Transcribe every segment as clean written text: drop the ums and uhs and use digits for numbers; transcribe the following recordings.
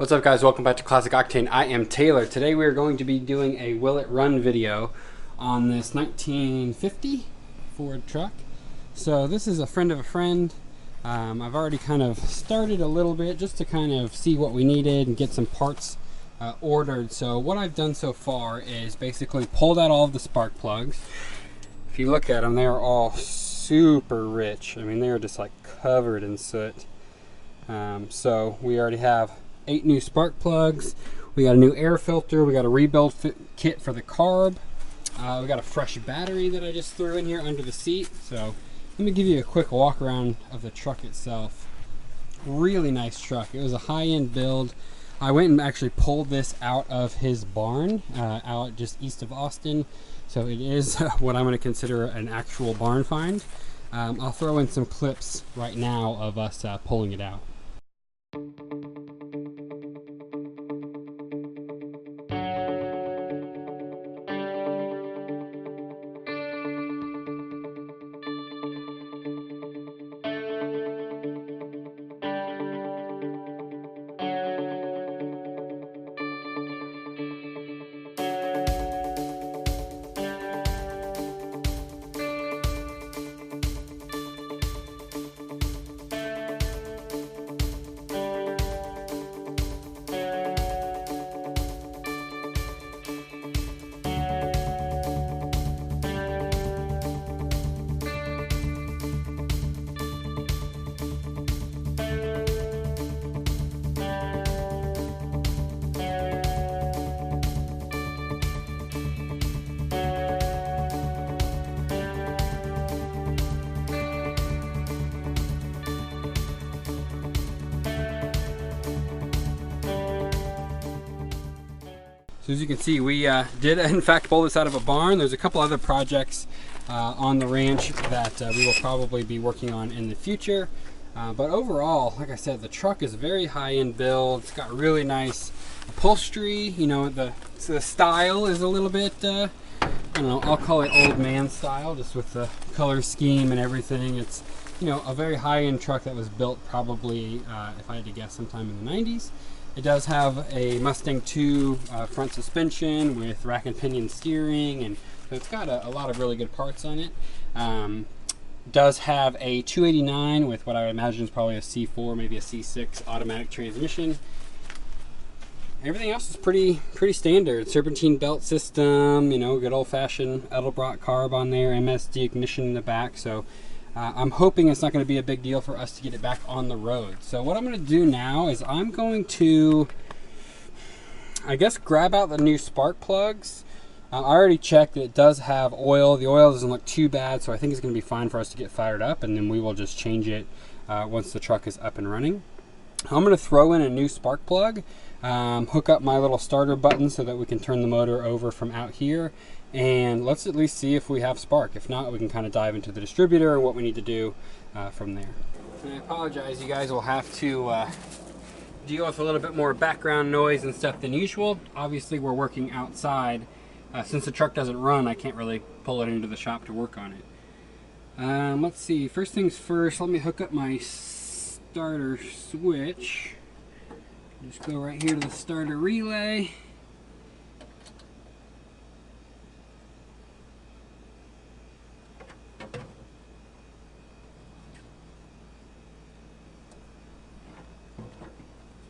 What's up, guys? Welcome back to Classic Octane. I am Taylor. Today we are going to be doing a Will It Run video on this 1950 Ford truck. So this is a friend of a friend. I've already kind of started a little bit just to kind of see what we needed and get some parts ordered. So what I've done so far is basically pulled out all of the spark plugs. If you look at them, they are all super rich. I mean, they are just like covered in soot. So we already have 8 new spark plugs. We got a new air filter. We got a rebuild kit for the carb. We got a fresh battery that I just threw in here under the seat. So let me give you a quick walk around of the truck itself. Really nice truck. It was a high-end build. I went and actually pulled this out of his barn out just east of Austin. So it is what I'm going to consider an actual barn find. I'll throw in some clips right now of us pulling it out. So as you can see, we did in fact pull this out of a barn. There's a couple other projects on the ranch that we will probably be working on in the future. But overall, like I said, the truck is very high-end build. It's got really nice upholstery. You know, the style is a little bit, I don't know, I'll call it old man style, just with the color scheme and everything. It's, you know, a very high-end truck that was built probably, if I had to guess, sometime in the 90s. It does have a Mustang 2 front suspension with rack and pinion steering, and so it's got a lot of really good parts on it. Does have a 289 with what I would imagine is probably a C4, maybe a C6 automatic transmission. Everything else is pretty standard. Serpentine belt system, you know, good old-fashioned Edelbrock carb on there, MSD ignition in the back. So I'm hoping it's not going to be a big deal for us to get it back on the road. So what I'm going to do now is I'm going to, I guess, grab out the new spark plugs. I already checked that it does have oil. The oil doesn't look too bad, so I think it's going to be fine for us to get fired up, and then we will just change it once the truck is up and running. I'm going to throw in a new spark plug, hook up my little starter button so that we can turn the motor over from out here, and let's at least see if we have spark. If not, we can kind of dive into the distributor and what we need to do from there. And I apologize, you guys will have to deal with a little bit more background noise and stuff than usual. Obviously, we're working outside. Since the truck doesn't run, I can't really pull it into the shop to work on it. Let's see, first things first, let me hook up my starter switch. Just go right here to the starter relay.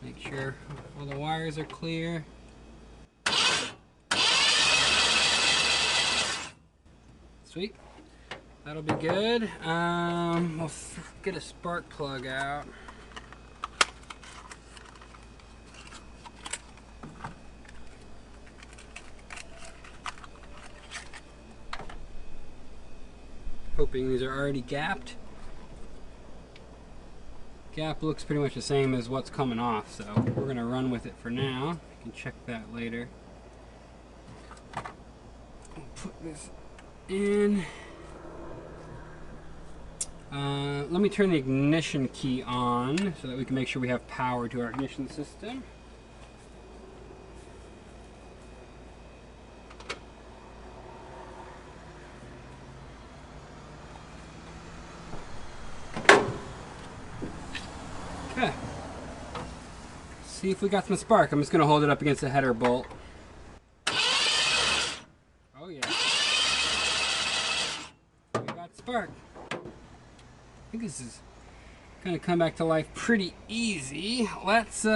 Make sure all the wires are clear. Sweet. That'll be good. We'll get a spark plug out. Hoping these are already gapped. Gap looks pretty much the same as what's coming off, so we're going to run with it for now. I can check that later. I'll put this in. Let me turn the ignition key on so that we can make sure we have power to our ignition system. if we got some spark. I'm just gonna hold it up against the header bolt. Oh yeah. We got spark. I think this is gonna come back to life pretty easy. Let's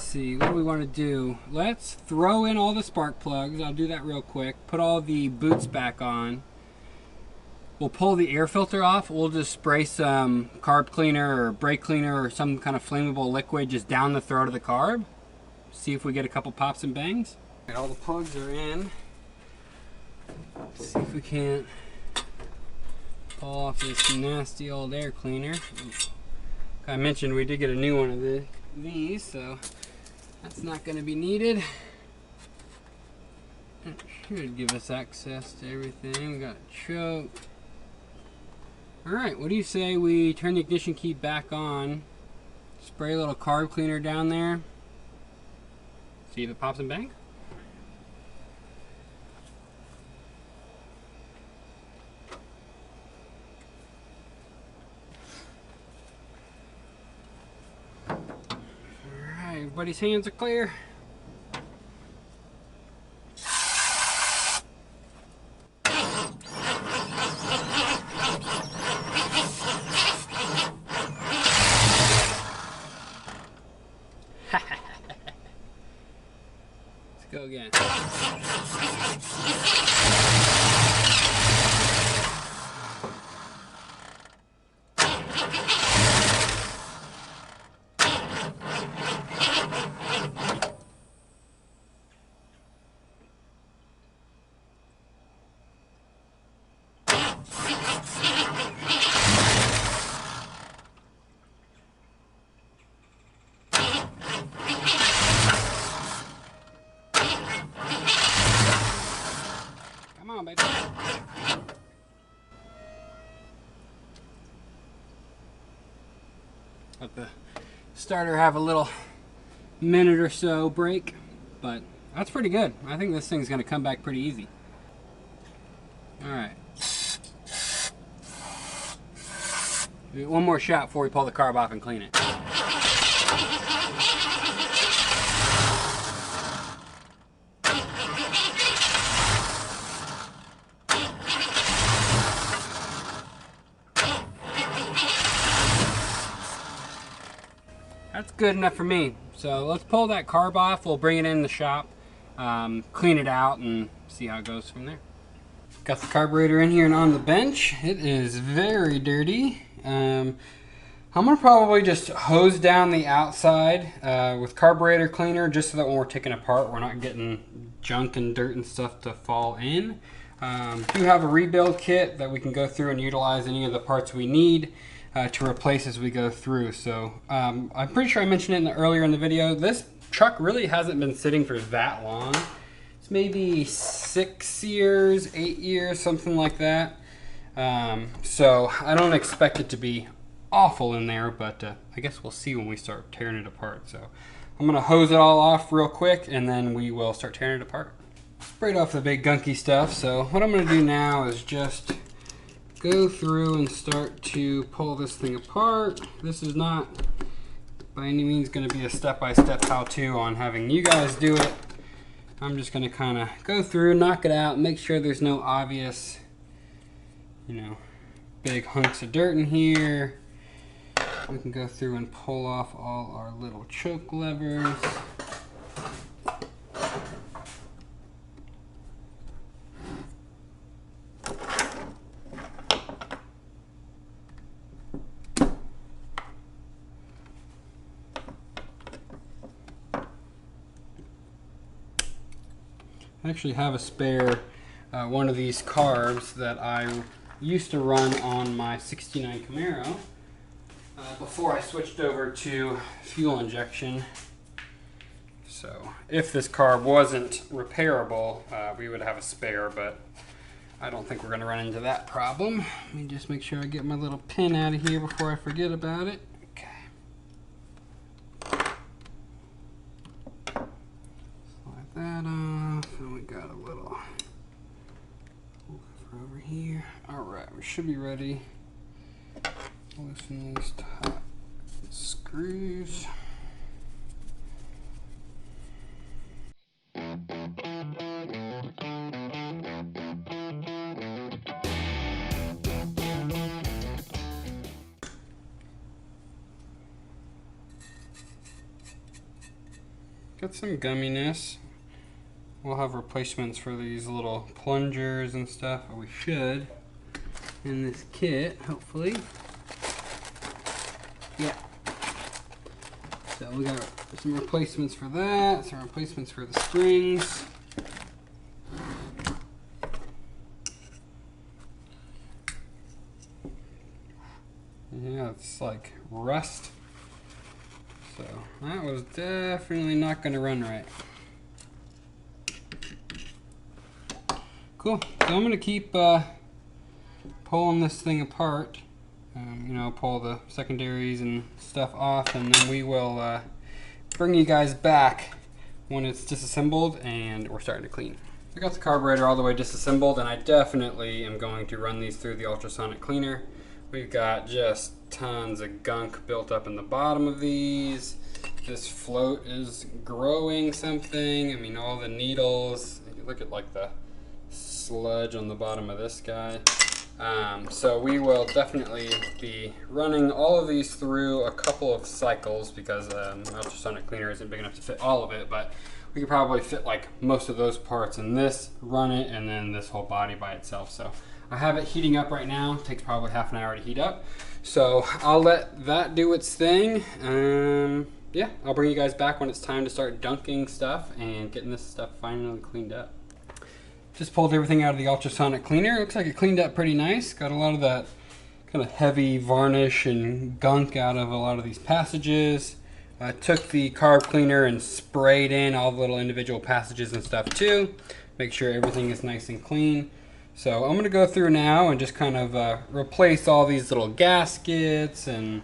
see, what do we want to do? Let's throw in all the spark plugs. I'll do that real quick. Put all the boots back on. We'll pull the air filter off. We'll just spray some carb cleaner or brake cleaner or some kind of flammable liquid just down the throat of the carb. See if we get a couple pops and bangs. All the plugs are in. Let's see if we can't pull off this nasty old air cleaner. I mentioned we did get a new one of these, so that's not going to be needed. It should give us access to everything. We got a choke. Alright, what do you say we turn the ignition key back on, spray a little carb cleaner down there, see if it pops and bangs? Alright, everybody's hands are clear. Let's go again. Come on, baby. Let the starter have a little minute or so break, but that's pretty good. I think this thing's going to come back pretty easy. Alright. One more shot before we pull the carb off and clean it. That's good enough for me. So let's pull that carb off. We'll bring it in the shop, clean it out, and see how it goes from there. Got the carburetor in here and on the bench. It is very dirty. I'm gonna probably just hose down the outside with carburetor cleaner, just so that when we're taking it apart, we're not getting junk and dirt and stuff to fall in. Do have a rebuild kit that we can go through and utilize any of the parts we need to replace as we go through. So I'm pretty sure I mentioned it earlier in the video. This truck really hasn't been sitting for that long. It's maybe 6 years, 8 years, something like that. So I don't expect it to be awful in there, but I guess we'll see when we start tearing it apart. So I'm gonna hose it all off real quick, and then we will start tearing it apart. Sprayed off the big gunky stuff. So what I'm gonna do now is just go through and start to pull this thing apart. This is not by any means going to be a step-by-step how-to on having you guys do it. I'm just going to kind of go through, knock it out, make sure there's no obvious, big hunks of dirt in here. We can go through and pull off all our little choke levers. I actually have a spare one of these carbs that I used to run on my 69 Camaro before I switched over to fuel injection. So if this carb wasn't repairable, we would have a spare, but I don't think we're going to run into that problem. Let me just make sure I get my little pin out of here before I forget about it. That off, and we got a little over here. Alright, we should be ready. Loosen these top screws. screws. Got some gumminess. We'll have replacements for these little plungers and stuff, or we should, in this kit, hopefully. Yeah. So we got some replacements for that, some replacements for the springs. Yeah, it's like rust. So that was definitely not going to run right. Cool. So I'm going to keep pulling this thing apart. You know, pull the secondaries and stuff off, and then we will bring you guys back when it's disassembled and we're starting to clean. I got the carburetor all the way disassembled, and I definitely am going to run these through the ultrasonic cleaner. We've got just tons of gunk built up in the bottom of these. This float is growing something. I mean, all the needles. Look at like the sludge on the bottom of this guy. So we will definitely be running all of these through a couple of cycles because ultrasonic cleaner isn't big enough to fit all of it, but we could probably fit like most of those parts in this, run it, and then this whole body by itself. So I have it heating up right now. It takes probably half an hour to heat up. So I'll let that do its thing. Yeah, I'll bring you guys back when it's time to start dunking stuff and getting this stuff finally cleaned up. Just pulled everything out of the ultrasonic cleaner. Looks like it cleaned up pretty nice. Got a lot of that kind of heavy varnish and gunk out of a lot of these passages. I took the carb cleaner and sprayed in all the little individual passages and stuff too. Make sure everything is nice and clean. So I'm going to go through now and just kind of replace all these little gaskets and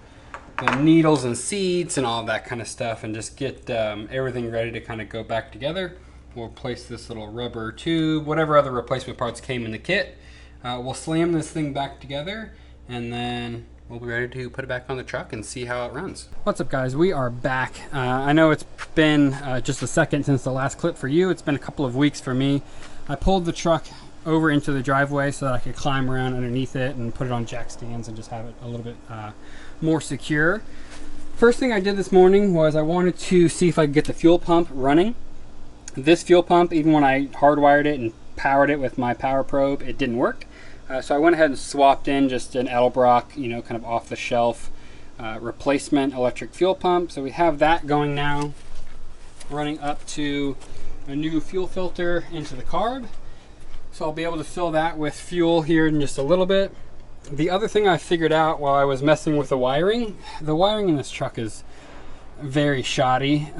the needles and seats and all that kind of stuff, and just get everything ready to kind of go back together. We'll replace this little rubber tube, whatever other replacement parts came in the kit. We'll slam this thing back together, and then we'll be ready to put it back on the truck and see how it runs. What's up, guys? We are back. I know it's been just a second since the last clip for you. It's been a couple of weeks for me. I pulled the truck over into the driveway so that I could climb around underneath it and put it on jack stands and just have it a little bit more secure. First thing I did this morning was I wanted to see if I could get the fuel pump running. This fuel pump, even when I hardwired it and powered it with my power probe, it didn't work. So I went ahead and swapped in just an Edelbrock, you know, kind of off the shelf replacement electric fuel pump. So we have that going now, running up to a new fuel filter into the carb. So I'll be able to fill that with fuel here in just a little bit. The other thing I figured out while I was messing with the wiring in this truck is very shoddy.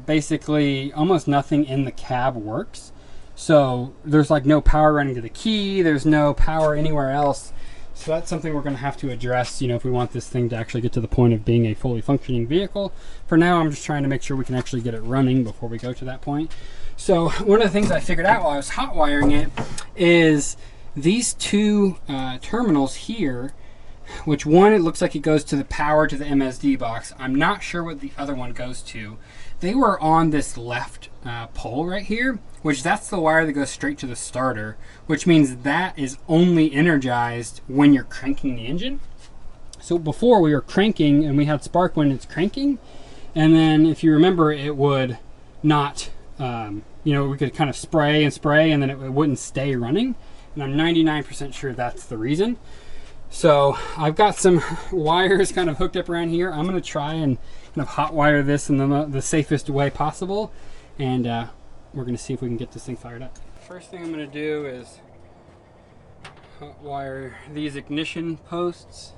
Basically, almost nothing in the cab works. So there's like no power running to the key, there's no power anywhere else. So that's something we're going to have to address, you know, if we want this thing to actually get to the point of being a fully functioning vehicle. For now, I'm just trying to make sure we can actually get it running before we go to that point. So one of the things I figured out while I was hot wiring it is these two terminals here, which one, it looks like it goes to the power to the MSD box. I'm not sure what the other one goes to. They were on this left pole right here, which that's the wire that goes straight to the starter, which means that is only energized when you're cranking the engine. So before we were cranking and we had spark when it's cranking, and then if you remember, it would not, you know, we could kind of spray and spray and then it wouldn't stay running. And I'm 99% sure that's the reason. So I've got some wires kind of hooked up around here. I'm going to try and kind of hot wire this in the safest way possible. And we're going to see if we can get this thing fired up. First thing I'm going to do is hot wire these ignition posts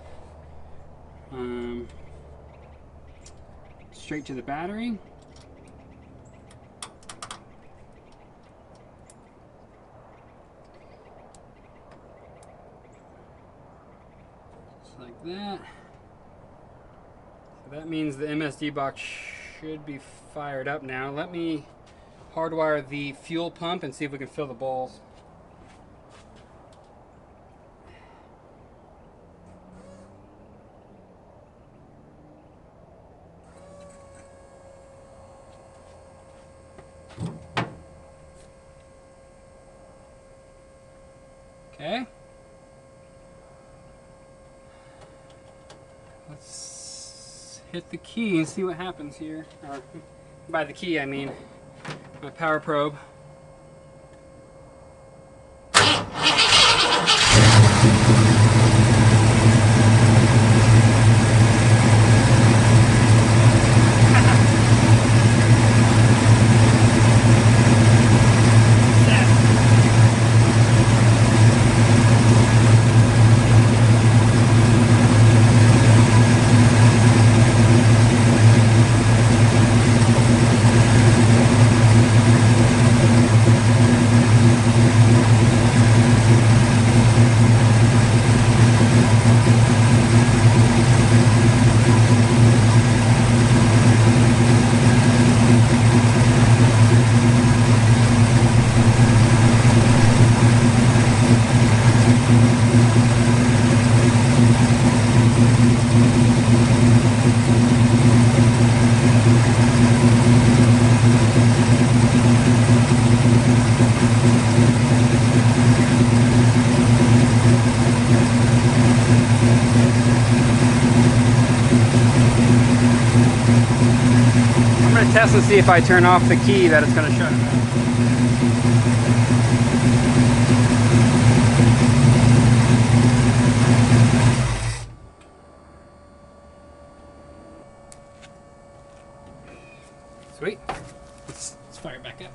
straight to the battery. Like that. So that means the MSD box should be fired up now. Let me hardwire the fuel pump and see if we can fill the bowls. Okay. Let's hit the key and see what happens here. Or, by the key, I mean my power probe. I'm going to test and see if I turn off the key that it's going to shut it off. Sweet. Let's fire it back up.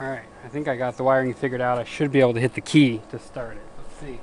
Alright, I think I got the wiring figured out. I should be able to hit the key to start it. Let's see.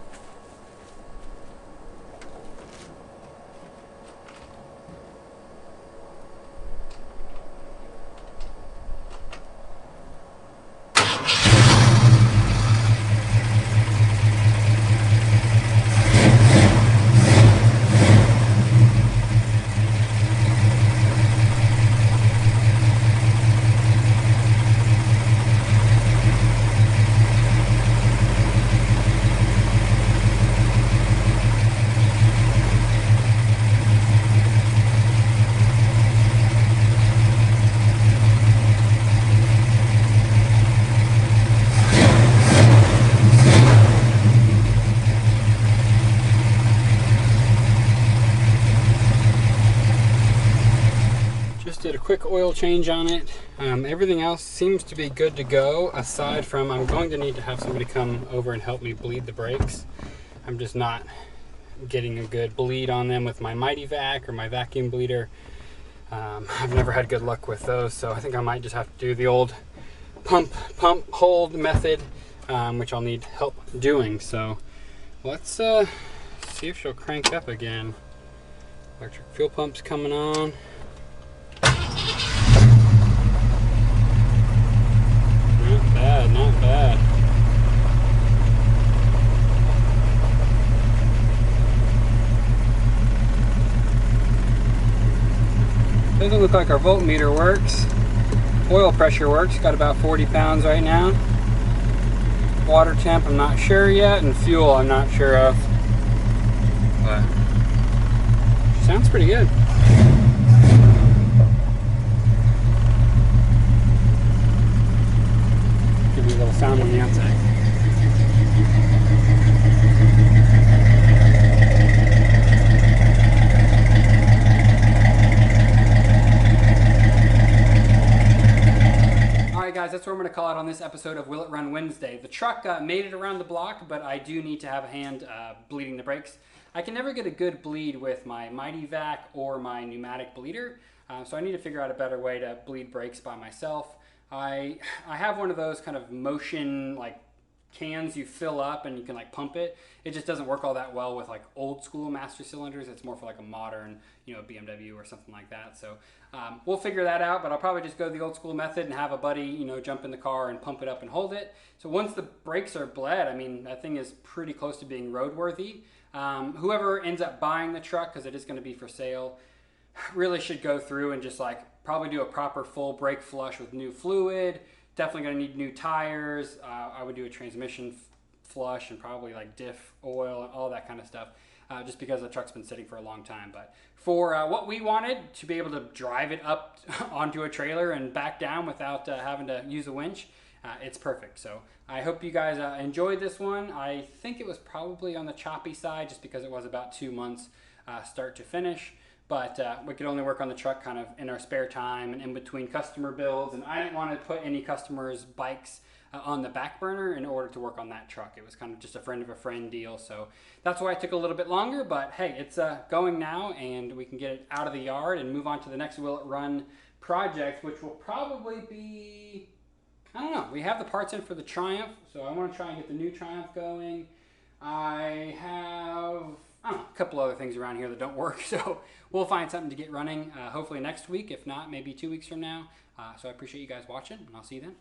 Did a quick oil change on it. Everything else seems to be good to go, aside from I'm going to need to have somebody come over and help me bleed the brakes. I'm just not getting a good bleed on them with my Mighty Vac or my vacuum bleeder. I've never had good luck with those, so I think I might just have to do the old pump hold method, which I'll need help doing. So let's see if she'll crank up again. Electric fuel pump's coming on. Not bad, not bad. Doesn't look like our voltmeter works. Oil pressure works, got about 40 pounds right now. Water temp, I'm not sure yet, and fuel, I'm not sure of. But sounds pretty good. Give you a little sound on the outside. Guys, that's where I'm going to call it on this episode of Will It Run Wednesday. The truck made it around the block, but I do need to have a hand bleeding the brakes. I can never get a good bleed with my Mighty Vac or my pneumatic bleeder, so I need to figure out a better way to bleed brakes by myself. I have one of those kind of motion, like cans you fill up and you can like pump it. It just doesn't work all that well with like old school master cylinders. It's more for like a modern, you know, BMW or something like that. So we'll figure that out, but I'll probably just go the old school method and have a buddy, you know, jump in the car and pump it up and hold it. So once the brakes are bled, I mean, that thing is pretty close to being roadworthy. Whoever ends up buying the truck, because it is going to be for sale, really should go through and just like probably do a proper full brake flush with new fluid. Definitely going to need new tires. I would do a transmission flush and probably like diff oil and all that kind of stuff, just because the truck's been sitting for a long time. But for what we wanted, to be able to drive it up onto a trailer and back down without having to use a winch, it's perfect. So I hope you guys enjoyed this one. I think it was probably on the choppy side just because it was about 2 months start to finish. But we could only work on the truck kind of in our spare time and in between customer builds. And I didn't want to put any customers' bikes on the back burner in order to work on that truck. It was kind of just a friend of a friend deal. So that's why it took a little bit longer. But hey, it's going now, and we can get it out of the yard and move on to the next Will It Run project, which will probably be, I don't know. We have the parts in for the Triumph. So I want to try and get the new Triumph going. I have, I don't know, a couple other things around here that don't work, so we'll find something to get running hopefully next week, if not maybe 2 weeks from now. So I appreciate you guys watching, and I'll see you then.